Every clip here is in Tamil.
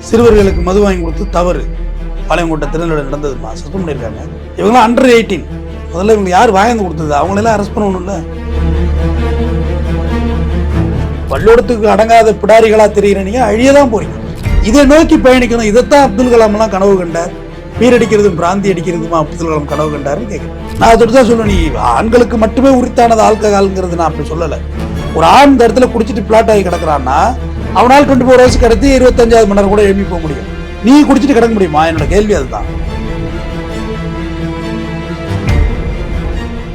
சிறுவர்களுக்கு மது வாங்கி கொடுத்து தவறு பாளையங்கோட்டை திருநெல்வேலி நடந்ததுமா, சஸ்பெண்ட் பண்ணியிருக்காங்க. இவங்களாம் அண்டர் 18. முதல்ல இவங்க யார் வாங்கி கொடுத்தது, அவங்களெல்லாம் அரெஸ்ட் பண்ணணும்ல. பள்ளிக்கூடத்துக்கு அடங்காத பிடாரிகளா தெரிகிற நீங்க அழியதான் போறீங்க. இதை நோக்கி பயணிக்கணும். இதைத்தான் அப்துல் கலாம் எல்லாம் கனவு கண்டார். பீரடிக்கிறதும் பிராந்தி அடிக்கிறதுமா அப்துல் கலாம் கனவு கண்டாருன்னு கேட்குறேன். நான் அதோடு தான் சொல்லுவேன், நீ ஆண்களுக்கு மட்டுமே உரித்தானது ஆல்கஹால்ங்கிறது நான் அப்படி சொல்லலை. ஒரு ஆண் இந்த இடத்துல குடிச்சிட்டு பிளாட் ஆகி கிடக்குறான்னா அவனால் 24 வயசு கிடத்தி 25வது மணி நேரம் கூட எழுப்பி போக முடியும். நீ குடிச்சிட்டு கிடக்க முடியுமா? என்னோட கேள்வி அதுதான்.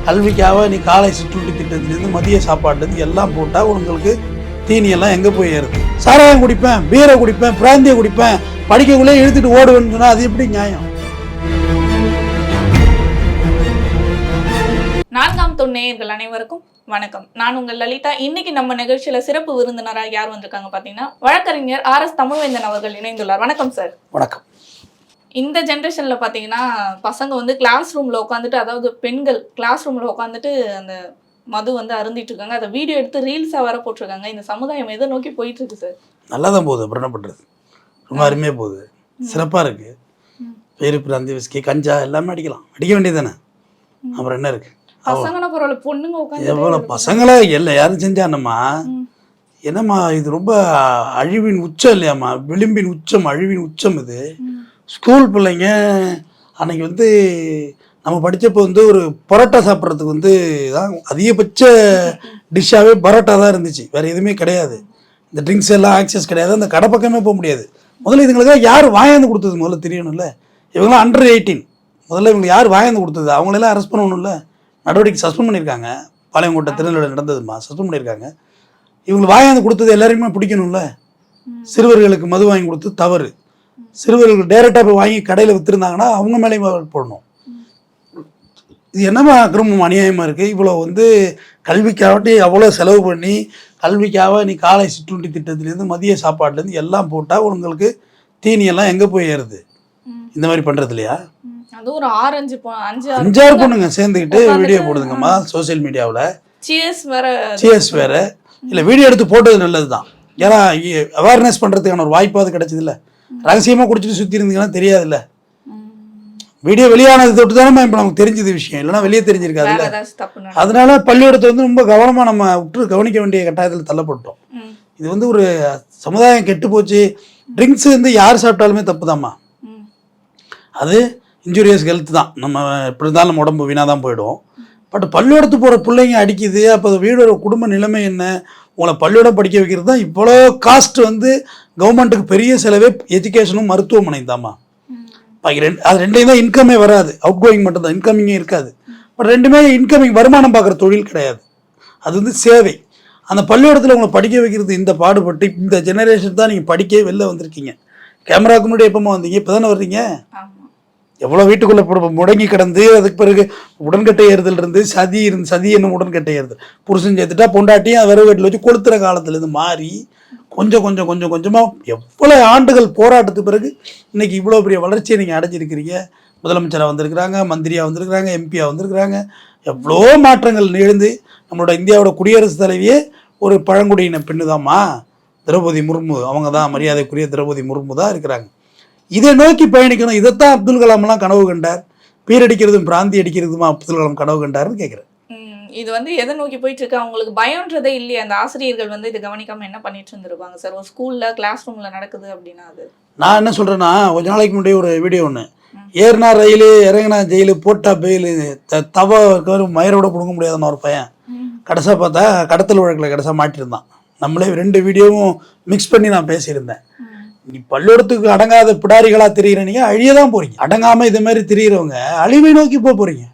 கல்விக்காக நீ காலை சிற்றுண்டி திட்டத்திலேருந்து மதிய சாப்பாட்டுலேருந்து எல்லாம் போட்டால் உங்களுக்கு தீனியெல்லாம் எங்கே போய் ஏறுது? சாராயம் குடிப்பேன், பீரை குடிப்பேன், பிராந்தியை குடிப்பேன், படிக்கக்குள்ளே இழுத்துட்டு ஓடுவேன்னு சொன்னால் அது எப்படி நியாயம்? 4ஆம் தொன் நேயர்கள் அனைவருக்கும் வணக்கம். நான் உங்கள் லலிதா. இன்னைக்கு நம்ம நிகழ்ச்சியில சிறப்பு விருந்தினராக யார் வந்திருக்காங்க பார்த்தீங்கன்னா, வழக்கறிஞர் RS தமிழ்வேந்தன் அவர்கள் இணைந்துள்ளார். வணக்கம் சார். வணக்கம். இந்த ஜென்ரேஷன்ல பார்த்தீங்கன்னா பசங்க வந்து கிளாஸ் ரூம்ல உட்காந்துட்டு, அதாவது பெண்கள் கிளாஸ் ரூம்ல உட்காந்துட்டு அந்த மது வந்து அருந்திட்டு இருக்காங்க. அதை வீடியோ எடுத்து ரீல்ஸா வர போட்டிருக்காங்க. இந்த சமுதாயம் எதை நோக்கி போயிட்டு இருக்கு சார்? நல்லா தான் போகுது. அப்புறம் என்ன பண்ணுறது, ரொம்ப அருமையாக போகுது, சிறப்பாக இருக்குது. பேரு பிராந்தி விஸ்கி கஞ்சா எல்லாமே அடிக்கலாம், அடிக்க வேண்டியது தானே. அப்புறம் என்ன இருக்குது? பசங்கன்னா பரவாயில்ல, பொண்ணுங்க உட்காந்து எவ்வளோ பசங்களா இல்லை யாரும் செஞ்சானம்மா. என்னம்மா இது ரொம்ப அழிவின் உச்சம் இல்லையாம்மா, விளிம்பின் உச்சம், அழிவின் உச்சம் இது. ஸ்கூல் பிள்ளைங்க அன்னைக்கு வந்து நம்ம படித்தப்போ வந்து ஒரு பரோட்டா சாப்பிட்றதுக்கு வந்து தான் அதிகபட்ச டிஷ்ஷாகவே பரோட்டா தான் இருந்துச்சு, வேறு எதுவுமே கிடையாது. இந்த ட்ரிங்க்ஸ் எல்லாம் ஆக்சஸ் கிடையாது, அந்த கடை பக்கமே போக முடியாது. முதல்ல இதுங்களுக்காக யார் வாங்கி கொடுத்தது முதல்ல தெரியணும்ல. இவங்களாம் அண்டர் 18. முதல்ல இவங்க யார் வாங்கி கொடுத்தது, அவங்களெல்லாம் அரெஸ்ட் பண்ணணும்ல. நடவடிக்கை சஸ்பெண்ட் பண்ணியிருக்காங்க. பாளையங்கோட்டை திருநெல்வேலி நடந்ததுமா, சஸ்பெண்ட் பண்ணியிருக்காங்க. இவங்களுக்கு வாங்கி கொடுத்தது எல்லாருமே பிடிக்கணும்ல. சிறுவர்களுக்கு மது வாங்கி கொடுத்து தவறு. சிறுவர்கள் டைரெக்டாக போய் வாங்கி கடையில் விற்றுருந்தாங்கன்னா அவங்க மேலேயும் போடணும். இது என்னமா அக்கிரமம், அநியாயமாக இருக்குது. இவ்வளோ வந்து கல்விக்காகட்டி அவ்வளோ செலவு பண்ணி கல்விக்காக நீ காலை சிற்றுண்டி திட்டத்துலேருந்து மதிய சாப்பாட்டுலேருந்து எல்லாம் போட்டால் உங்களுக்கு தீனியெல்லாம் எங்கே போய் ஏறுது? இந்த மாதிரி பண்ணுறது இல்லையா? அது ஒரு 5-6 பொண்ணுங்க சேர்ந்துக்கிட்டு வீடியோ போடுதுங்கம்மா சோசியல் மீடியாவில். சிஎஸ் வேற இல்லை, வீடியோ எடுத்து போட்டது நல்லது தான். ஏன்னா அவேர்னஸ் பண்ணுறதுக்கான ஒரு வாய்ப்பாவது கிடைச்சது இல்லை. ரகசியமாக குடிச்சிட்டு சுற்றி இருந்தீங்கன்னா தெரியாதுல்ல. வீடியோ வெளியானது தொட்டு தானே இப்போ நமக்கு தெரிஞ்சது விஷயம், இல்லைன்னா வெளியே தெரிஞ்சிருக்காதுல்ல. அதனால பள்ளிக்கூடத்தை வந்து ரொம்ப கவனமாக நம்ம விட்டு கவனிக்க வேண்டிய கட்டாயத்தில் தள்ளப்பட்டோம். இது வந்து ஒரு சமுதாயம் கெட்டு போச்சு. ட்ரிங்க்ஸ் வந்து யார் சாப்பிட்டாலுமே தப்பு தான்மா. அது இன்ஜூரியஸ் ஹெல்த் தான். நம்ம எப்படி இருந்தாலும் நம்ம உடம்பு வீணாக தான் போயிடும். பட் பள்ளிக்கூடத்து போகிற பிள்ளைங்க அடிக்குது. அப்போ வீடோட குடும்ப நிலைமை என்ன? உங்களை பள்ளிக்கூடம் படிக்க வைக்கிறது தான் இவ்வளோ காஸ்ட். வந்து கவர்மெண்ட்டுக்கு பெரிய செலவே எஜுகேஷனும் மருத்துவமனை தான்மா. அது ரெண்டையும் தான் இன்கமே வராது, அவுட் கோயிங் மட்டும்தான், இன்கமிங்கே இருக்காது. பட் ரெண்டுமே இன்கமிங், வருமானம் பார்க்குற தொழில் கிடையாது, அது வந்து சேவை. அந்த பள்ளிக்கூடத்தில் உங்களை படிக்க வைக்கிறது இந்த பாடுபட்டு இந்த ஜெனரேஷன் தான் நீங்கள் படிக்க வெளில வந்திருக்கீங்க. கேமராவுக்கு முன்னாடி எப்போமா வந்தீங்க? இப்போ தானே வர்றீங்க. எவ்வளோ வீட்டுக்குள்ளே முடங்கி கிடந்து அதுக்கு பிறகு உடன்கட்டை ஏறுதல் இருந்து சதி என்னும் உடன்கட்டை ஏறுதல். புருஷன் சேர்த்துட்டா பொண்டாட்டியும் அதை விறகு வீட்டில் வச்சு கொளுத்துற காலத்துலேருந்து மாறி கொஞ்சம் கொஞ்சமாக எவ்வளோ ஆண்டுகள் போராட்டத்துக்கு பிறகு இன்னைக்கு இவ்வளோ பெரிய வளர்ச்சியை நீங்கள் அடைஞ்சிருக்கிறீங்க. முதலமைச்சராக வந்திருக்கிறாங்க, மந்திரியாக வந்திருக்கிறாங்க, எம்பியாக வந்திருக்கிறாங்க. எவ்வளோ மாற்றங்கள் நிகழ்ந்து நம்மளோட இந்தியாவோட குடியரசுத் தலைவியே ஒரு பழங்குடியின பெண்ணு தான்மா, திரௌபதி முர்மு. அவங்க தான் மரியாதைக்குரிய திரௌபதி முர்மு தான் இருக்கிறாங்க. இதை நோக்கி பயணிக்கணும். இதைத்தான் அப்துல் கலாம் எல்லாம் கனவு கண்டார். பீரடிக்கிறதும் பிராந்தி அடிக்கிறதுமா அப்துல் கலாம் கனவு கண்டாருன்னு கேட்குறேன். இது வந்து எதை நோக்கி போயிட்டு இருக்கு? அவங்களுக்கு பயம்ன்றதே இல்லையா? அந்த ஆசிரியர்கள் வந்து இதை கவனிக்காம என்ன பண்ணிட்டு இருந்திருப்பாங்க சார்? ஒரு ஸ்கூல்ல கிளாஸ் ரூம்ல நடக்குது அப்படின்னா அது நான் என்ன சொல்றேன்னா, கொஞ்ச நாளைக்கு முன்னாடி ஒரு வீடியோ ஒன்று, ஏறினா ரயிலு இறங்கினா ஜெயிலு போட்டா பெயிலு தவ மயிரோட கொடுக்க முடியாதுன்னு ஒரு பையன் கடைசா பார்த்தா கடத்தல் வழக்கில் கடைசா மாட்டிருந்தான். நம்மளே 2 வீடியோவும் மிக்ஸ் பண்ணி நான் பேசியிருந்தேன். நீ பள்ளிக்கூடத்துக்கு அடங்காத பிடாரிகளா தெரிகிற நீங்க அழியதான் போறீங்க. அடங்காம இது மாதிரி தெரிகிறவங்க அழிவை நோக்கி போறீங்க.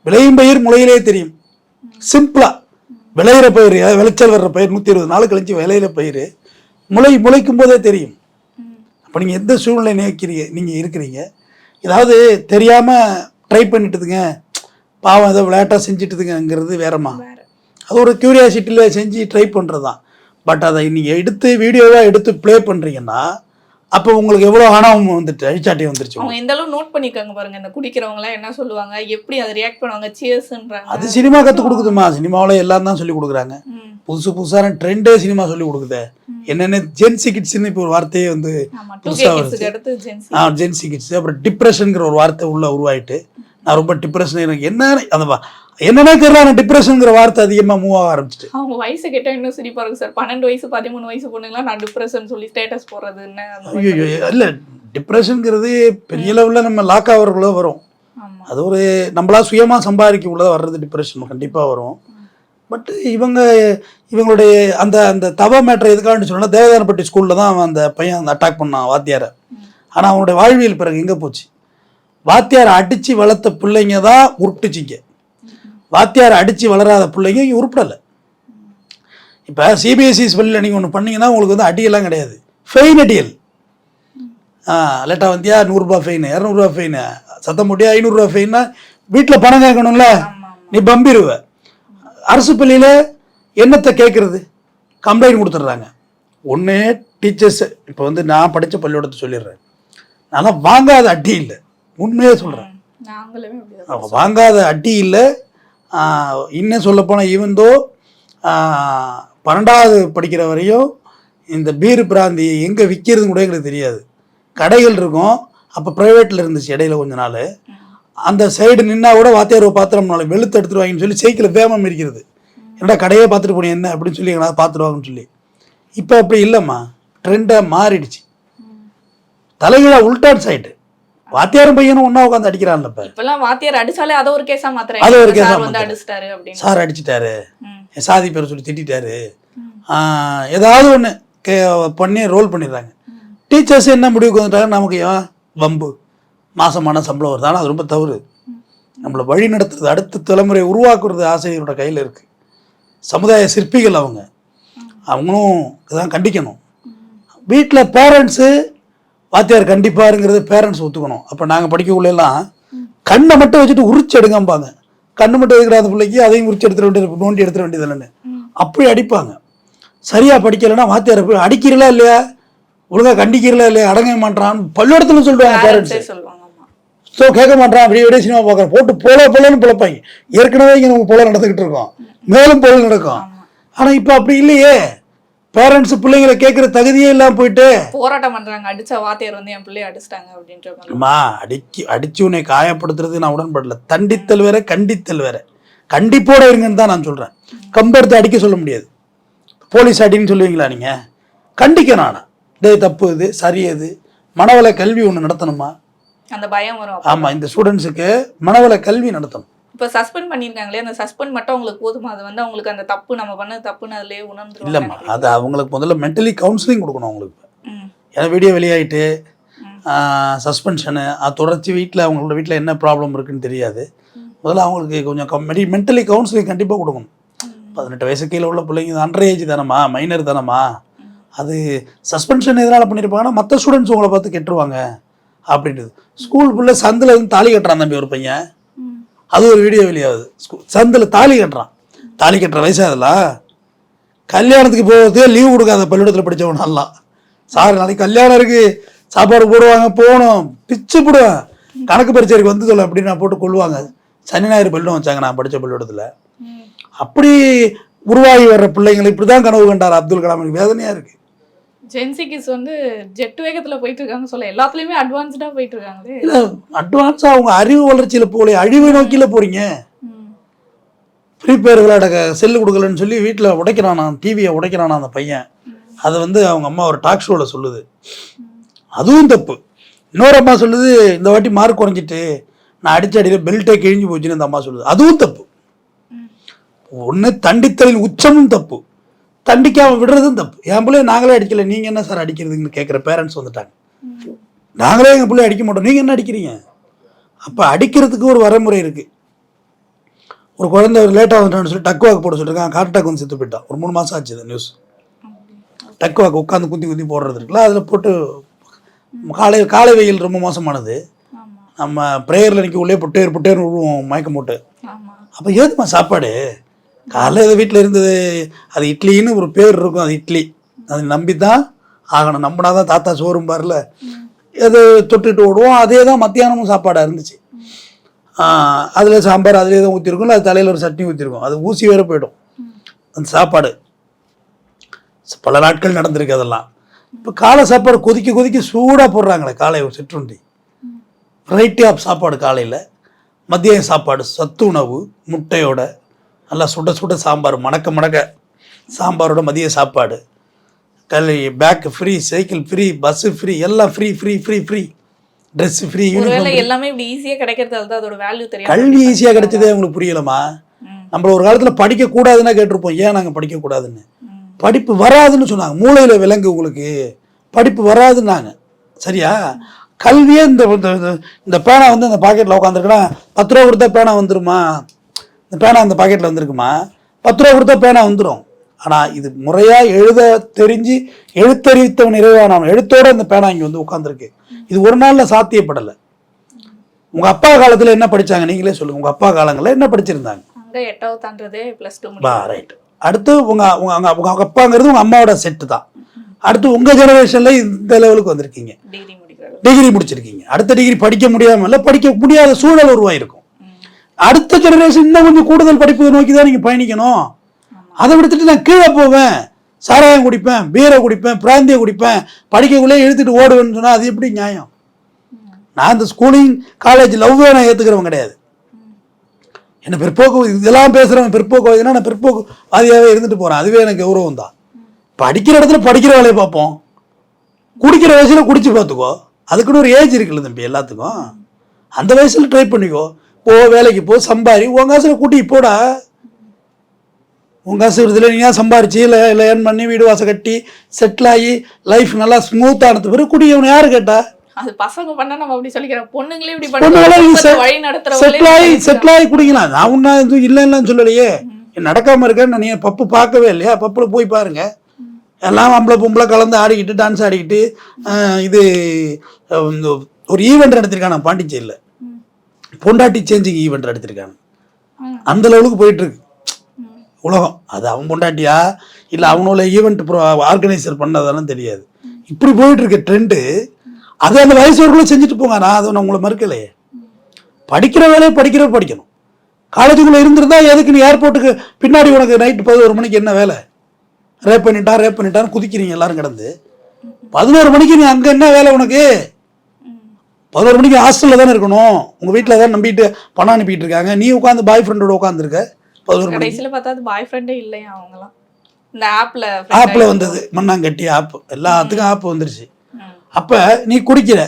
விளையும் பயிர் முளையிலே தெரியும். சிம்பிளா விளையிற பயிர், விளைச்சல் வர்ற பயிர் 120 நாள் கழிச்சு விளையிற பயிர் முளைக்கும் போதே தெரியும். அப்போ நீங்கள் எந்த சூழ்நிலை நீங்கள் இருக்கிறீங்க? ஏதாவது தெரியாமல் ட்ரை பண்ணிட்டுதுங்க, பாவம் ஏதோ விளையாட்டாக செஞ்சுட்டுதுங்கிறது வேறம்மா. அது ஒரு க்யூரியாசிட்டியில் செஞ்சு ட்ரை பண்ணுறது தான். பட் அதை நீங்கள் எடுத்து வீடியோவாக எடுத்து ப்ளே பண்ணுறீங்கன்னா அப்போ உங்களுக்கு எவ்வளோ ஆணவம் வந்துட்டு அழிச்சாட்டி வந்துருச்சு. அவங்க எந்த அளவு நோட் பண்ணிருக்காங்க பாருங்க, இந்த குடிக்கிறவங்க எல்லாம் என்ன சொல்லுவாங்க, எப்படி அதை ரியாக்ட் பண்ணுவாங்க, சியர்ஸ்ன்றாங்க. அது சினிமா கற்றுக் கொடுக்குதுமா, சினிமாவில் எல்லாம் தான் சொல்லி கொடுக்குறாங்க. புதுசான ட்ரெண்டே சினிமா சொல்லி கொடுக்குது. என்னென்ன ஜென்சி கிட்ஸ்ன்னு இப்போ ஒரு வார்த்தையே வந்து புதுசாக வருது. Gen Z kids. அப்புறம் டிப்ரெஷனுங்கிற ஒரு வார்த்தை உள்ள உருவாயிட்டு நான் ரொம்ப டிப்ரெஷன் எனக்கு அந்த என்னன்னே தெரியல, டிப்ரெஷனுங்கிற வார்த்தை அதிகமாக மூவ் ஆக ஆரம்பிச்சிட்டு. அவங்க வயசு கேட்டா இன்னும் சிரிப்பா இருக்கு சார். 12 வயசு 13 வயசு பொண்ணுங்களாம் நான் டிப்ரெஷன் சொல்லி ஸ்டேட்டஸ் போடுறதுன்னு. ஐயோ இல்லை, டிப்ரெஷனுங்கிறது பெரிய லெவலில் நம்ம லாக் ஆகிறக்குள்ள வரும். அது ஒரு நம்மளா சுயமாக சம்பாதிக்கக்குள்ளே வர்றது டிப்ரெஷன் கண்டிப்பாக வரும். பட் இவங்களுடைய அந்த அந்த தவ மேட்டர் எதுக்கான்னு சொன்னால், தேவதானப்பட்டி ஸ்கூலில் தான் அவன் அந்த பையன் அந்த அட்டாக் பண்ணான் வாத்தியாரை. ஆனால் அவனுடைய வாழ்வியல் பிறகு எங்கே போச்சு? வாத்தியாரை அடித்து வளர்த்த பிள்ளைங்க தான் உருட்டுச்சிங்க. வாத்தியாரை அடித்து வளராத பிள்ளைங்க இங்கே உருப்படலை. இப்போ சிபிஎஸ்சி பள்ளியில் நீங்கள் ஒன்று பண்ணிங்கன்னா உங்களுக்கு வந்து அடியெல்லாம் கிடையாது, ஃபெயின் அடியல். லேட்டாக வந்தியா 100 ரூபா ஃபெயின், 200 ரூபா ஃபெயின், சத்தம் போட்டியா 500 ரூபா ஃபெயின்னா வீட்டில் பணம் கேட்கணும்ல, நீ பம்பிடுவ. அரசு பள்ளியில் என்னத்தை கேட்குறது? கம்ப்ளைண்ட் கொடுத்துட்றாங்க. ஒன்று டீச்சர்ஸ், இப்போ வந்து நான் படித்த பள்ளியோடத்தை சொல்லிடுறேன், நான் வாங்காத அடி இல்லை, உண்மையாக சொல்கிறேன், வாங்காத அடி இல்லை. இன்னும் சொல்லப்போனால் ஈவன்தோ 12வது படிக்கிற வரையும் இந்த பீர் பிராந்தி எங்கே விற்கிறதுன்னு கூட எங்களுக்கு தெரியாது. கடைகள் இருக்கும், அப்போ ப்ரைவேட்டில் இருந்துச்சு இடையில கொஞ்ச நாள். அந்த சைடு நின்னா கூட வாத்தியார் பாத்திரம் வெளுத்து எடுத்துருவாங்கன்னு சொல்லி சைக்கிள் வேகமாக இருக்கிறது. என்னடா கடையே பார்த்துட்டு போனேன் என்ன அப்படின்னு சொல்லி எங்களால் பார்த்துருவாங்கன்னு சொல்லி. இப்போ அப்படி இல்லைம்மா, ட்ரெண்டாக மாறிடுச்சு, தலைகீழாக உல்டான்ஸ் ஆயிட்டு. வாத்தியாரும் பையனும் ஒன்றா உட்காந்து அடிக்கிறான்ல. இப்பெல்லாம் வாத்தியார் அடிச்சாலே அதை ஒரு கேஸாக மாத்துறாங்க. அதை ஒரு கேஸாக அடிச்சிட்டாரு, சார் அடிச்சிட்டாரு, சாதி பேரை சொல்லி திட்டாரு, ஏதாவது ஒன்று பண்ணி ரோல் பண்ணிடுறாங்க. டீச்சர்ஸ் என்ன முடிவுக்கு வந்துட்டாங்க, நமக்கு ஏன் வம்பு, மாசமான சம்பளம் வருது. ஆனால் அது ரொம்ப தவறு. நம்மளை வழி நடத்துறது, அடுத்த தலைமுறையை உருவாக்குறது ஆசிரியரோட கையில் இருக்குது. சமுதாய சிற்பிகள் அவங்களும் இதான் கண்டிக்கணும். வீட்டில் பேரண்ட்ஸு வாத்தியார் கண்டிப்பாருங்கிறது பேரண்ட்ஸ் ஒத்துக்கணும். அப்போ நாங்கள் படிக்கக்குள்ளெல்லாம் கண்ணை மட்டும் வச்சுட்டு உரிச்சு எடுங்கம்பாங்க. கண்ணு மட்டும் எடுக்கிற அந்த பிள்ளைக்கு அதையும் உரிச்சு எடுத்துட வேண்டியது, நோண்டி எடுத்துட வேண்டியது இல்லைன்னு அப்படி அடிப்பாங்க. சரியாக படிக்கலைன்னா வாத்தியார் போய் அடிக்கிறீங்களா இல்லையா, ஒழுங்காக கண்டிக்கிறீங்களா இல்லையா, அடங்க மாட்டான் பள்ளிக்கூடத்துல சொல்லுவாங்க பேரண்ட்ஸு. ஸோ கேட்க மாட்டான், அப்படியே விட சினிமா பார்க்குறேன், போட்டு போலன்னு பிழைப்பாங்க. ஏற்கனவே இங்கே நமக்கு போல நடந்துக்கிட்டு இருக்கோம், மேலும் போல நடக்கும். ஆனால் இப்போ அப்படி இல்லையே, பேரண்ட்ஸ் பிள்ளைங்களை கேட்குற தகுதியே இல்லாமல் போயிட்டு போராட்டம் பண்ணுறாங்க. அடித்த வாத்தியார் வந்து என் பிள்ளைய அடிச்சிட்டாங்க அப்படின்றமா. அடிச்சு உன்னை காயப்படுத்துறது நான் உடன்படல. தண்டித்தல் வேற, கண்டித்தல் வேற. கண்டிப்போட இருங்கன்னு தான் நான் சொல்கிறேன். கம்பெடுத்து அடிக்க சொல்ல முடியாது. போலீஸ் அடின்னு சொல்லுவீங்களா நீங்கள்? கண்டிக்கணும். ஆனால் இதே தப்பு, இது சரி, இது மனவள கல்வி ஒன்று நடத்தணுமா, அந்த பயம் வரும். ஆமாம், இந்த ஸ்டூடெண்ட்ஸுக்கு மனவள கல்வி நடத்தணும். இப்போ சஸ்பெண்ட் பண்ணியிருக்காங்களே, அந்த சஸ்பெண்ட் மட்டும் அவங்களுக்கு போதுமா? அது வந்து அவங்களுக்கு அந்த தப்பு, நம்ம பண்ணது தப்புன்னு அதிலே உணர்ந்துருவாங்க. இல்லைம்மா, அது அவங்களுக்கு முதல்ல மென்டலி கவுன்சிலிங் கொடுக்கணும் அவங்களுக்கு. ஏன்னா வீடியோ வெளியாகிட்டு சஸ்பென்ஷனு, அது தொடர்ச்சி வீட்டில் அவங்களோட வீட்டில் என்ன ப்ராப்ளம் இருக்குன்னு தெரியாது. முதல்ல அவங்களுக்கு கொஞ்சம் மென்டலி கவுன்சிலிங் கண்டிப்பாக கொடுக்கணும். 18 வயசு கீழே உள்ள பிள்ளைங்க அண்டர் ஏஜ் தானம்மா, மைனர் தானம்மா. அது சஸ்பென்ஷன் எதனால் பண்ணியிருப்பாங்கன்னா மற்ற ஸ்டூடெண்ட்ஸ் உங்களை பார்த்து கெட்டுருவாங்க அப்படின்றது. ஸ்கூல் ஃபுல்லாக சந்தில் இருந்து தாலி கட்டுறான் தம்பி ஒரு பையன், அது ஒரு வீடியோ வெளியாகுது. சந்தில் தாலி கட்டுறான். தாலி கட்டுற வயசாகலாம், கல்யாணத்துக்கு போகிறதே லீவு கொடுக்காத பள்ளிக்கூடத்தில் படித்தவனெல்லாம். சார் நாளைக்கு கல்யாணம் இருக்குது, சாப்பாடு போடுவாங்க, போகணும், பிச்சு போடுவேன், கணக்கு பரிச்சைக்கு வந்து சொல்ல அப்படின்னு நான் போட்டு கொள்ளுவாங்க. சனி ஞாயிறு பள்ளிடம் வச்சாங்க நான் படித்த பள்ளிக்கூடத்தில். அப்படி உருவாகி வர்ற பிள்ளைங்களை இப்படி தான் கனவு கண்டார் அப்துல் கலாம். எனக்கு வேதனையாக இருக்குது. ஜென்சிக்கிஸ் வந்து ஜெட் வேகத்தில் போயிட்டு இருக்காங்க சொல்ல, எல்லாத்துலேயுமே அட்வான்ஸ்டாக போயிட்டு இருக்காங்களே. இல்லை, அட்வான்ஸாக அவங்க அறிவு வளர்ச்சியில் போகல, அழிவை நோக்கியில் போகிறீங்க. ஃப்ரீ ஃபயர் விளையாட செல்லு கொடுக்கலன்னு சொல்லி வீட்டில் உடைக்கிறானா, டிவியை உடைக்கிறானா அந்த பையன். அதை வந்து அவங்க அம்மா ஒரு டாக் ஷோவில் சொல்லுது, அதுவும் தப்பு. இன்னொரு அம்மா சொல்லுது, இந்த வாட்டி மார்க் குறைஞ்சிட்டு நான் அடித்த அடியில் பெல்ட்டே கிழிஞ்சு போச்சுன்னு அந்த அம்மா சொல்லுது, அதுவும் தப்பு. ஒன்று தண்டித்தலின் உச்சமும் தப்பு, தண்டிக்காமல் விடுறதும் தப்பு. என் பிள்ளைய நாங்களே அடிக்கலை, நீங்கள் என்ன சார் அடிக்கிறதுன்னு கேட்குற பேரண்ட்ஸ் வந்துட்டாங்க. நாங்களே எங்கள் பிள்ளைய அடிக்க மாட்டோம், நீங்கள் என்ன அடிக்கிறீங்க? அப்போ அடிக்கிறதுக்கு ஒரு வரைமுறை இருக்குது. ஒரு குழந்தை ஒரு லேட்டாக வந்துட்டான்னு சொல்லி டக் வாக்கு போட சொல்லியிருக்காங்க, ஹார்ட் அட்டாக் வந்து செத்து போயிட்டான். ஒரு 3 மாதம் ஆச்சு இந்த நியூஸ். டக் வாக்கு உட்காந்து குந்தி போடுறது இருக்குல்ல, அதில் போட்டு காலை வெயில் ரொம்ப மோசமானது. நம்ம ப்ரேயரில் நிற்க உள்ளே புட்டேர்னு விழுவோம் மயக்கம் போட்டு. அப்போ ஏதுமா சாப்பாடு காலையில் வீட்டில் இருந்தது, அது இட்லின்னு ஒரு பேர் இருக்கும், அது இட்லி, அதை நம்பி தான் ஆகணும். நம்பினாதான் தாத்தா சோறும்பார்ல, எது தொட்டுட்டு ஓடுவோம். அதே தான் மத்தியானமும் சாப்பாடாக இருந்துச்சு. அதில் சாம்பார் அதிலே தான் ஊற்றிருக்கும், இல்லை அது தலையில் ஒரு சட்னி ஊற்றிருக்கும். அது ஊசி வேற போயிடும் அந்த சாப்பாடு. பல நாட்கள் நடந்திருக்கு அதெல்லாம். இப்போ காலை சாப்பாடு கொதிக்க கொதிக்க சூடாக போடுறாங்களே காலை சிற்றுண்டி, வெரைட்டி ஆஃப் சாப்பாடு காலையில். மதிய சாப்பாடு சத்து உணவு முட்டையோட நல்லா சுட சுட சாம்பார், மணக்க மணக்க சாம்பாரோட மதிய சாப்பாடு. கல்வி bag free, cycle free, bus free, எல்லாம் free free free free, dress free. எல்லாமே இப்படி ஈஸியாக கிடைக்கிறதால தான் அதோட வேல்யூ தெரியும். கல்வி ஈஸியாக கிடைச்சதே உங்களுக்கு புரியலமா? நம்மள ஒரு காலத்தில் படிக்கக்கூடாதுன்னா கேட்டிருப்போம், ஏன் நாங்கள் படிக்கக்கூடாதுன்னு. படிப்பு வராதுன்னு சொன்னாங்க. மூளையில் விலங்கு உங்களுக்கு படிப்பு வராதுன்னாங்க. சரியா? கல்வியே இந்த பேனா வந்து இந்த பாக்கெட்டில் உட்காந்துருக்குன்னா 10 ரூபா கொடுத்தா பேனா வந்துருமா? இந்த பேனா அந்த பாக்கெட்டில் வந்துருக்குமா? 10 ரூபா கொடுத்தா பேனா வந்துடும். ஆனால் இது முறையாக எழுத தெரிஞ்சு எழுத்தறிவித்தவன் நிறைவானவன் எழுத்தோட இந்த பேனா இங்கே வந்து உட்காந்துருக்கு. இது ஒரு நாளில் சாத்தியப்படலை. உங்கள் அப்பா காலத்தில் என்ன படித்தாங்க நீங்களே சொல்லுங்கள். உங்கள் அப்பா காலங்களில் என்ன படிச்சிருந்தாங்க? 8வது தாண்டதே +2. ரைட். அடுத்து உங்கள் அப்பாங்கிறது உங்கள் அம்மாவோட செட்டு தான். அடுத்து உங்கள் ஜெனரேஷனில் இந்த லெவலுக்கு வந்திருக்கீங்க, டிகிரி முடிச்சிருக்கீங்க. அடுத்த டிகிரி படிக்க முடியாமல் இல்லை, படிக்க முடியாத சூழல் உருவாயிருக்கும். அடுத்த ஜெனரேஷன் இன்னும் கொஞ்சம் கூடுதல் படிப்பு நோக்கி தான் நீங்கள் பயணிக்கணும். அதை விடுத்துட்டு நான் கீழே போவேன், சாராயம் குடிப்பேன், பீரை குடிப்பேன், பிராந்திய குடிப்பேன், படிக்கக்குள்ளே இழுத்துட்டு ஓடுவேன்னு சொன்னால் அது எப்படி நியாயம்? நான் இந்த ஸ்கூலிங் காலேஜ் லவ்வே நான் ஏற்றுக்கிறவன் கிடையாது. என்ன பிற்போக்கு இதெல்லாம் பேசுகிறவன் பிற்போக்குவாதினா நான் பிற்போக்குவாதியாகவே இருந்துட்டு போகிறேன். அதுவே எனக்கு கௌரவம் தான். படிக்கிற இடத்துல படிக்கிற வேலையை பார்ப்போம், குடிக்கிற வயசில் குடிச்சு பார்த்துக்கோ. அதுக்குன்னு ஒரு ஏஜ் இருக்குல்ல தம்பி எல்லாத்துக்கும். அந்த வயசில் ட்ரை பண்ணிக்கோ, போ வேலைக்கு போ, சம்பாரி, உன் காசில் கூட்டி போடா. உன் காசு இதில் நீ சம்பாரிச்சு இல்லை ஏர்ன் பண்ணி வீடு வாசல் கட்டி செட்டில் ஆகி லைஃப் நல்லா ஸ்மூத்தானது பிறகு குடி. அவனை யாரு கேட்டா? அது பசங்க பண்ணா நம்ம அப்படி சொல்லிக்கிறோம், பொண்ணுங்களே இப்படி பண்ணுவாங்க, வழி நடத்துறவங்களே செட்டில் ஆகி குடிக்கலாம். நான் ஒன்னா இது இல்லைன்னு சொல்லலையே. நடக்காம இருக்கேன்னு நீ பப்பு பார்க்கவே இல்லையா? பப்புல போய் பாருங்க, எல்லாம் ஆம்பளை பொம்பளை கலந்து ஆடிக்கிட்டு டான்ஸ் ஆடிக்கிட்டு இது ஒரு ஈவெண்ட் நடத்திருக்காங்க பாண்டிச்சேரியில். பொண்டாட்டி சேஞ்சிங் ஈவெண்ட் நடத்திருக்காங்க. அந்த லெவலுக்கு போயிட்டு இருக்கு உலகம். அது அவன் பொண்டாட்டியா இல்லை அவனோட ஈவெண்ட் ஆர்கனைசர் பண்ணதானு தெரியாது. இப்படி போயிட்டு இருக்க ட்ரெண்டு. அது அந்த வயசுக்குள்ளே செஞ்சுட்டு போங்க. நான் அதை உங்களை மறுக்கலையே. படிக்கிற வேலையை படிக்கணும். காலேஜுக்குள்ளே இருந்திருந்தா எதுக்கு நீ ஏர்போர்ட்டுக்கு பின்னாடி உனக்கு நைட்டு 11 மணிக்கு என்ன வேலை? ரேப் பண்ணிட்டான்னு குதிக்கிறீங்க எல்லாரும் கிடந்து. 11 மணிக்கு நீ அங்கே என்ன வேலை உனக்கு? 11 மணிக்கு ஹாஸ்டலில் தானே இருக்கணும். உங்கள் வீட்டில் தான் நம்பிட்டு பணம் அனுப்பிட்டு இருக்காங்க. நீ உட்காந்து பாய் ஃப்ரெண்டோட உட்காந்துருக்க 11 மணி. கடைசியில் பார்த்தா பாய் ஃப்ரெண்டே இல்லையா அவங்களாம்? இந்த ஆப்பில் வந்தது, மண்ணாங்கட்டி ஆப், எல்லாத்துக்கும் ஆப் வந்துருச்சு. அப்போ நீ குடிக்கிற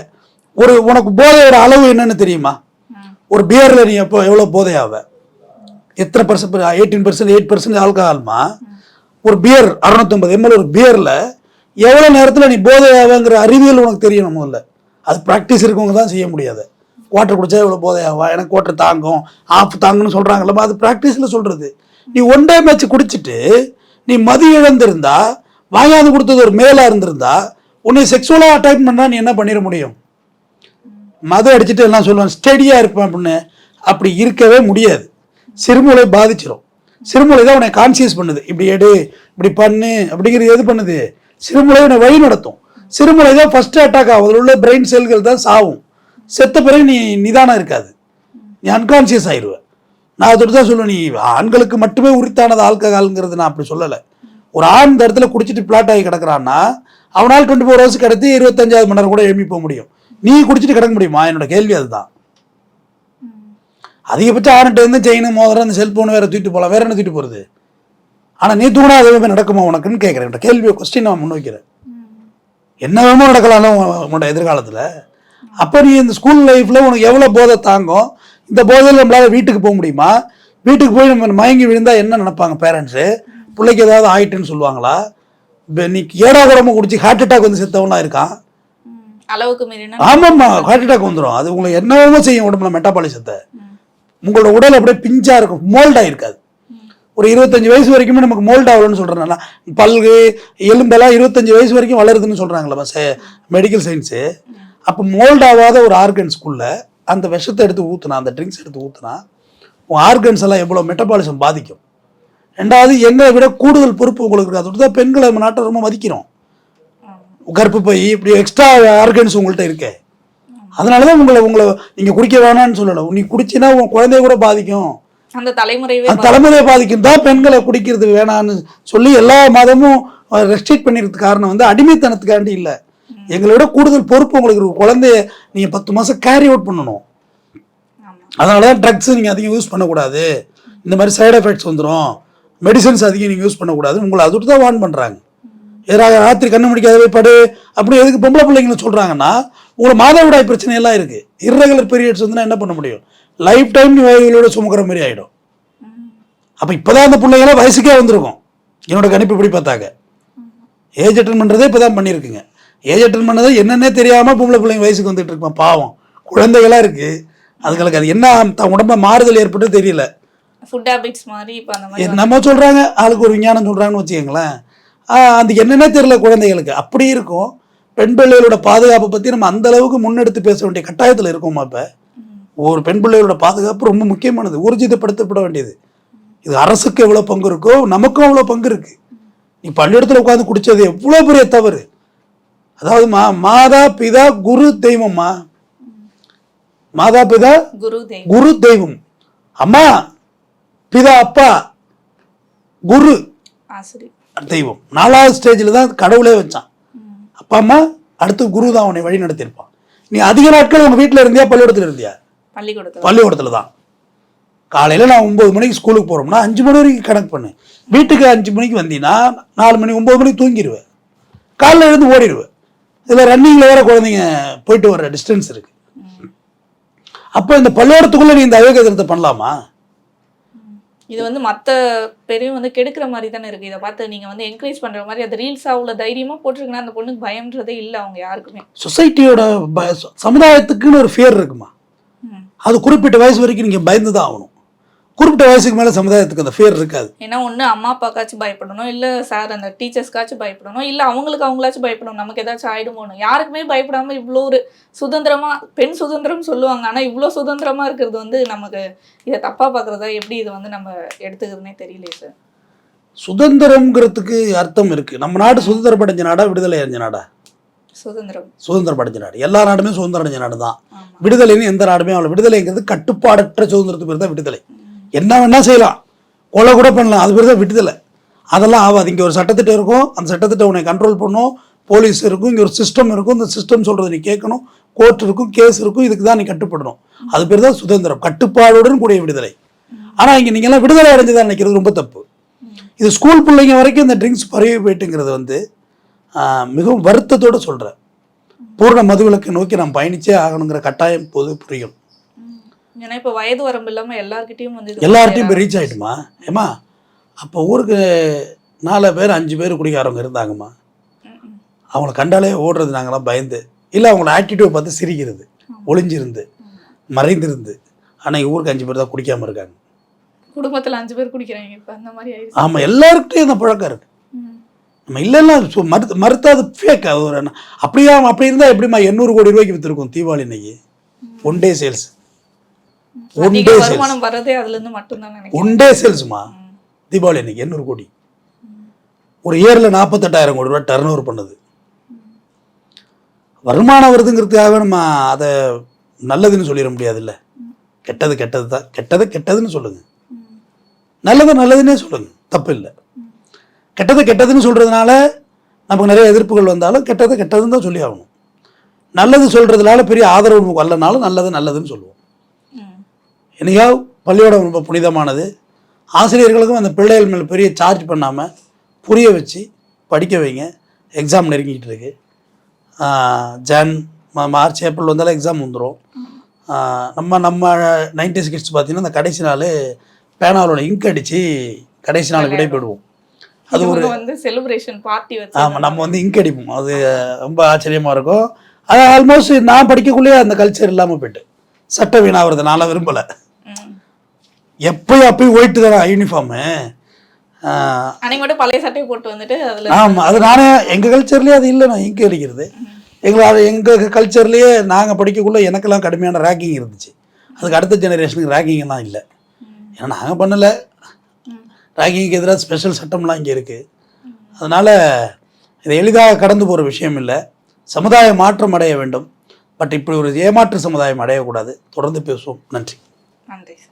உனக்கு போதையோட அளவு என்னன்னு தெரியுமா? ஒரு பியரில் நீ எப்போ எவ்வளோ போதையாவ? எத்தனை %? 18%, 8% ஆல்கஹால்மா. ஒரு பியர் 650 ml ஒரு பியரில் எவ்வளோ நேரத்தில் நீ போதையாவங்கிற அறிவியல் உனக்கு தெரியணும் முதல்ல. அது ப்ராக்டிஸ் இருக்கவங்க தான் செய்ய முடியாது. குவாட்டர் குடிச்சா எவ்வளோ போதையாவா, எனக்கு குவாட்டர் தாங்கும் ஆஃப் தாங்குன்னு சொல்கிறாங்கல்ல, அது ப்ராக்டிஸில் சொல்கிறது. நீ ஒன் டே மேட்ச் குடிச்சிட்டு நீ மதி இழந்திருந்தா, வாங்காந்து கொடுத்தது ஒரு மேலாக இருந்திருந்தா, உன்னை செக்ஸுவலாக அட்டாக் பண்ணால் நீ என்ன பண்ணிட முடியும்? மது அடிச்சுட்டு எல்லாம் சொல்லுவான் ஸ்டெடியாக இருப்பேன் அப்படின்னு. அப்படி இருக்கவே முடியாது. சிறுமூளை பாதிச்சிடும். சிறுமூளை தான் உன்னை கான்சியஸ் பண்ணுது. இப்படி எடு, இப்படி பண்ணு அப்படிங்கிறது எது பண்ணுது? சிறுமூளை உன்னை வழி நடத்தும். சிறுமூளை தான் ஃபர்ஸ்ட் அட்டாக் ஆகும். அதில் உள்ள பிரெயின் செல்கள் தான் சாவும். செத்த பிறகு நீ நிதானம் இருக்காது, நீ அன்கான்சியஸ் ஆயிடுவேன். நான் அதோடு தான் சொல்லுவேன், நீ ஆண்களுக்கு மட்டுமே உரித்தானது ஆல்கஹால்ங்கிறது நான் அப்படி சொல்லலை. ஒரு ஆண் இந்த இடத்துல குடிச்சிட்டு பிளாட் ஆகி கிடக்குறான்னா அவனால் 24 hours கிடத்தி 25வது மணி நேரம் கூட எழுப்பி போக முடியும். நீ குடிச்சிட்டு கிடக்க முடியுமா? என்னோட கேள்வி அதுதான். அதிகபட்சம் ஆண்கிட்ட செயின் மோதிரம் அந்த செல்போன் வேற தூக்கிட்டு போகலாம், வேற என்ன தூக்கிட்டு போகிறது? ஆனால் நீ தூங்கினா அதுவே நடக்குமா உனக்குன்னு கேட்குறேன். கேள்வியை கொஸ்டின் நான் முன்வைக்கிறேன். என்ன வேணுமோ நடக்கலாம் உன்னோட எதிர்காலத்தில். அப்போ நீ இந்த ஸ்கூல் லைஃப்பில் உனக்கு எவ்வளோ போதை தாங்கும்? இந்த போதையில் நம்மளால் வீட்டுக்கு போக முடியுமா? வீட்டுக்கு போய் நம்ம மயங்கி விழுந்தால் என்ன நினைப்பாங்க பேரண்ட்ஸு? பிள்ளைக்கு ஏதாவது ஆயிட்டுன்னு சொல்லுவாங்களா? நீ ஏடாகுடமாக குடிச்சு ஹார்ட் அட்டாக் வந்து செத்தவனா இருக்கான். அளவுக்கு மீறினா ஆமாம்மா ஹார்ட் அட்டாக் வந்துடும். அது உங்களை என்னவோ செய்யும் உடம்புல மெட்டாபாலிசத்தை. உங்களோட உடல் அப்படியே பிஞ்சாக இருக்கும், மோல்டாக இருக்காது. ஒரு 25 வயசு வரைக்குமே நமக்கு மோல்ட் ஆகலன்னு சொல்கிறேன்னா, பல்கு எலும்பெல்லாம் 25 வயசு வரைக்கும் வளருதுன்னு சொல்கிறாங்களா மெடிக்கல் சயின்ஸு. அப்போ மோல்ட் ஆகாத ஒரு ஆர்கன்ஸ்குள்ளே அந்த விஷத்தை எடுத்து ஊற்றுனா, அந்த ட்ரிங்க்ஸ் எடுத்து ஊற்றுனா உங்கள் ஆர்கன்ஸ் எல்லாம் எவ்வளோ மெட்டபாலிசம் பாதிக்கும். ரெண்டாவது எங்களை விட கூடுதல் பொறுப்பு உங்களுக்கு இருக்குது. அதோட தான் பெண்களை நம்ம நாட்டை ரொம்ப மதிக்கிறோம். கர்ப்பப்பை இப்படி எக்ஸ்ட்ரா ஆர்கன்ஸ் உங்கள்கிட்ட இருக்கே. அதனால தான் உங்களை நீங்கள் குடிக்க வேணாம்னு சொல்லலை. நீ குடிச்சின்னா உன் குழந்தைய கூட பாதிக்கும், அந்த தலைமுறையை பாதிக்கும் தான் பெண்களை குடிக்கிறது வேணான்னு சொல்லி எல்லா மதமும் ரெஸ்ட்ரிக்ட் பண்ணிக்கிறதுக்கு காரணம் வந்து அடிமைத்தனத்துக்காண்டி இல்லை. எங்களை விட கூடுதல் பொறுப்பு உங்களுக்கு இருக்கும். குழந்தைய நீங்கள் 10 மாதம் கேரி அவுட் பண்ணணும். அதனால தான் ட்ரக்ஸ் நீங்கள் அதிகம் யூஸ் பண்ணக்கூடாது, இந்த மாதிரி சைடு எஃபெக்ட்ஸ் வந்துடும், மெடிசன்ஸ் அதிகம் நீங்கள் யூஸ் பண்ணக்கூடாது, உங்களை அதுட்டு தான் வார்ன் பண்ணுறாங்க. எதிராக ராத்திரி கண்ணு முடிக்காத போய் படு அப்படி எதுக்கு பொம்பளை பிள்ளைங்களை சொல்கிறாங்கன்னா, உங்களுக்கு மாதவிடாய் பிரச்சனையெல்லாம் இருக்குது. இர்ரெகுலர் பீரியட்ஸ் வந்துன்னா என்ன பண்ண முடியும்? லைஃப் டைம் நீ வயதிலோட சுமக்கிற மாதிரி ஆகிடும். அப்போ இப்போ தான் அந்த பிள்ளைங்களாம் வயசுக்கே வந்திருக்கும். என்னோட கணிப்பு இப்படி பார்த்தாங்க. ஏஜ் அட்டன் பண்ணுறதே இப்போ தான் பண்ணியிருக்குங்க. ஏஜ் அட்டன் பண்ணதே என்னென்னே தெரியாமல் பொம்பளை பிள்ளைங்க வயசுக்கு வந்துட்டு இருப்பான். பாவம் குழந்தைகளாக இருக்குது, அதுங்களுக்கு அது என்ன உடம்புல மாறுதல் ஏற்பட்டு தெரியல. ஃபுட் ஹேபிட்ஸ் மாதிரி இப்போ அந்த மாதிரி நம்ம சொல்கிறாங்க, ஆளுக்கு ஒரு விஞ்ஞானம் சொல்கிறாங்கன்னு வச்சுக்கோங்களேன். அது என்னென்னே தெரியல குழந்தைகளுக்கு. அப்படி இருக்கும். பெண் பிள்ளைகளோட பாதுகாப்பை பற்றி நம்ம அந்த அளவுக்கு முன்னெடுத்து பேச வேண்டிய கட்டாயத்தில் இருக்கோமா? இப்போ ஒரு பெண் பிள்ளைகளோட பாதுகாப்பு ரொம்ப முக்கியமானது, ஊர்ஜிதப்படுத்தப்பட வேண்டியது. இது அரசுக்கு எவ்வளோ பங்கு இருக்கோ நமக்கும் அவ்வளோ பங்கு இருக்குது. நீ பள்ளியிடத்தில் உட்காந்து குடித்தது எவ்வளோ பெரிய தவறு. அதாவது மாதா பிதா குரு தெய்வம்மா. மாதா பிதா குரு தெய்வம். அம்மா பிதா அப்பா குரு தெய்வம். 4வது ஸ்டேஜில் தான் கடவுளே வச்சான். அப்பா அம்மா அடுத்து குரு தான் உன்னை வழி நடத்தியிருப்பான். நீ அதிக நாட்கள் உங்கள் வீட்டில் இருந்தியா பள்ளிக்கூடத்தில் இருந்தியா? பள்ளிக்கூடத்தில் தான். காலையில் நான் 9 மணிக்கு ஸ்கூலுக்கு போகிறோம்னா 5 மணி வரைக்கும் கணக்கு பண்ணு. வீட்டுக்கு 5 மணிக்கு வந்தீங்கன்னா 4 மணி 9 மணிக்கு தூங்கிடுவேன், காலையில் எழுந்து ஓடிடுவேன். இதில் ரன்னிங்கில் வேற குழந்தைங்க போயிட்டு வர டிஸ்டன்ஸ் இருக்குது. அப்போ இந்த பள்ளிக்கூடத்துக்குள்ளே நீ இந்த அயோக்கியத்தை பண்ணலாமா? இது வந்து மற்ற பேரையும் வந்து கெடுக்கிற மாதிரி தானே இருக்குது. இதை பார்த்து நீங்கள் வந்து என்கரேஜ் பண்ணுற மாதிரி அது ரீல்ஸாக உள்ள தைரியமாக போட்டிருக்குன்னா அந்த பொண்ணுக்கு பயம்ன்றதே இல்லை அவங்க யாருக்குமே. சொசைட்டியோட சமுதாயத்துக்குன்னு ஒரு ஃபியர் இருக்குமா? அது குறிப்பிட்ட வயசு வரைக்கும் நீங்கள் பயந்து தான் ஆகணும். குறிப்பிட்ட வயசுக்கு மேலே சமுதாயத்துக்கு அந்த ஃபியர் இருக்காது. ஏன்னா ஒன்று அம்மா அப்பாக்காச்சும் பயப்படணும், இல்லை சார் அந்த டீச்சர்ஸ்க்காச்சும் பயப்படணும், இல்லை அவங்களாச்சும் பயப்படணும், நமக்கு ஏதாச்சும் ஆகிடுமோன்னு. யாருக்குமே பயப்படாமல் இவ்வளோ ஒரு சுதந்திரமாக, பெண் சுதந்திரம் சொல்லுவாங்க, ஆனால் இவ்வளோ சுதந்திரமாக இருக்கிறது வந்து நமக்கு இதை தப்பாக பார்க்குறதா எப்படி இதை வந்து நம்ம எடுத்துக்கிறதுனே தெரியலையே சார். சுதந்திரம்ங்கிறதுக்கு அர்த்தம் இருக்குது. நம்ம நாடு சுதந்திரப்படைஞ்ச நாடா விடுதலை அடைஞ்ச நாடா? சுதந்திரப்படைஞ்ச நாடு. எல்லா நாடுமே சுதந்திரம் அடைஞ்ச நாடு தான். விடுதலைன்னு எந்த நாடுமே அவ்வளோ. விடுதலைங்கிறது கட்டுப்பாடற்ற சுதந்திரத்துக்கு பேர் தான் விடுதலை. என்ன வேணா செய்யலாம், கொலை கூட பண்ணலாம், அது பேர் தான் விடுதலை. அதெல்லாம் ஆகாது. இங்கே ஒரு சட்டத்திட்டம் இருக்கும், அந்த சட்டத்திட்டம் உன்னை கண்ட்ரோல் பண்ணும், போலீஸ் இருக்கும், இங்கே ஒரு சிஸ்டம் இருக்கும், இந்த சிஸ்டம் சொல்கிறது நீ கேட்கணும், கோர்ட் இருக்கும், கேஸ் இருக்கும், இதுக்கு தான் நீ கட்டுப்படணும். அது பேர் தான் சுதந்திரம், கட்டுப்பாடுடன் கூடிய விடுதலை. ஆனால் இங்கே நீங்கள்லாம் விடுதலை அடைஞ்சதான் நினைக்கிறது ரொம்ப தப்பு. இது ஸ்கூல் பிள்ளைங்க வரைக்கும் இந்த ட்ரிங்க்ஸ் பரவி போயிட்டுங்கிறது வந்து மிகவும் வருத்தத்தோடு சொல்கிறேன். பூர்ண மதுவிலக்கை நோக்கி நாம் பயணிச்சே ஆகணுங்கிற கட்டாயம் போது புரியும். ஏன்னா இப்போ வயது வரம்பு இல்லாமல் எல்லார்கிட்டையும் இப்போ ரீச் ஆகிட்டுமா? ஏமா அப்போ ஊருக்கு 4 பேர் 5 பேர் குடிக்காரவங்க இருந்தாங்கம்மா. அவங்கள கண்டாலே ஓடுறது நாங்களாம் பயந்து, இல்லை அவங்கள ஆட்டிடியூட் பார்த்து சிரிக்கிறது, ஒளிஞ்சிருந்து மறைந்திருந்து. ஆனால் ஊருக்கு 5 பேர் தான் குடிக்காமல் இருக்காங்க. குடும்பத்தில் 5 பேர் குடிக்கிறாங்க இப்போ அந்த மாதிரி. ஆமாம், எல்லாருக்கிட்டையும் அந்த பழக்கம் இருக்குது. நம்ம இல்லைன்னா மறுத்தாது ஃபேக். அது ஒரு அப்படி இருந்தால் எப்படிமா 800 கோடி ரூபாய்க்கு விற்றுருக்கும் தீபாவளி இன்னைக்கு. ஒன் டே சேல்ஸ் தீபாவளி இன்னைக்கு 800 கோடி. ஒரு இயரில் 48,000 கோடி ரூபாய் டர்ன் ஓவர் பண்ணுது. வருமானம் வருதுங்கிறதுக்காக நம்ம அதை நல்லதுன்னு சொல்லிட முடியாது. இல்லை, கெட்டது தான். கெட்டதுன்னு சொல்லுங்க, நல்லதுன்னே சொல்லுங்க, தப்பு இல்லை. கெட்டதுன்னு சொல்கிறதுனால நமக்கு நிறைய எதிர்ப்புகள் வந்தாலும் கெட்டதுன்னு தான் சொல்லி ஆகணும். நல்லது சொல்கிறதுனால பெரிய ஆதரவு வரலனாலும் நல்லதுன்னு சொல்லுவோம். என்னையா பள்ளியோடம் ரொம்ப புனிதமானது. ஆசிரியர்களுக்கும் அந்த பிள்ளைகள் மேலே பெரிய சார்ஜ் பண்ணாமல் புரிய வச்சு படிக்க வைங்க. எக்ஸாம் நெருங்கிட்டு இருக்கு. மார்ச் ஏப்ரல் வந்தாலும் எக்ஸாம் வந்துடும். நம்ம 90s கிட்ஸ் பார்த்தீங்கன்னா அந்த கடைசி நாள் பேனாவோட இங்க் அடித்து கடைசி நாள் விடைபெறுவோம். அது ஒரு செலிப்ரேஷன் பார்ட்டி. ஆமாம், நம்ம வந்து இங்க் அடிப்போம். அது ரொம்ப ஆச்சரியமாக இருக்கும். அது ஆல்மோஸ்ட் நான் படிக்கக்குள்ளேயே அந்த கல்ச்சர் இல்லாமல் போயிட்டு சட்டை வீணாகிறது நான் விரும்பலை. அப்பயும் ஒயிட்டு தானே யூனிஃபார்மு. பழைய சட்டையை போட்டு வந்துட்டு ஆமாம், அது நானே எங்கள் கல்ச்சர்லேயே அது இல்லை. நான் இங்க் அடிக்கிறது எங்கள் கல்ச்சர்லேயே நாங்கள் படிக்கக்குள்ளே எனக்கெல்லாம் கடுமையான ரேக்கிங் இருந்துச்சு. அதுக்கு அடுத்த ஜெனரேஷனுக்கு ரேக்கிங்கெல்லாம் இல்லை. ஏன்னா நாங்கள் பண்ணலை. ரேக்கிங்க்கு எதிராக ஸ்பெஷல் சட்டம்லாம் இங்கே இருக்குது. அதனால் இது எளிதாக கடந்து போகிற விஷயம் இல்லை. சமுதாய மாற்றம் அடைய வேண்டும். பட் இப்படி ஒரு ஏமாற்று சமுதாயம் அடையக்கூடாது. தொடர்ந்து பேசுவோம். நன்றி. நன்றி.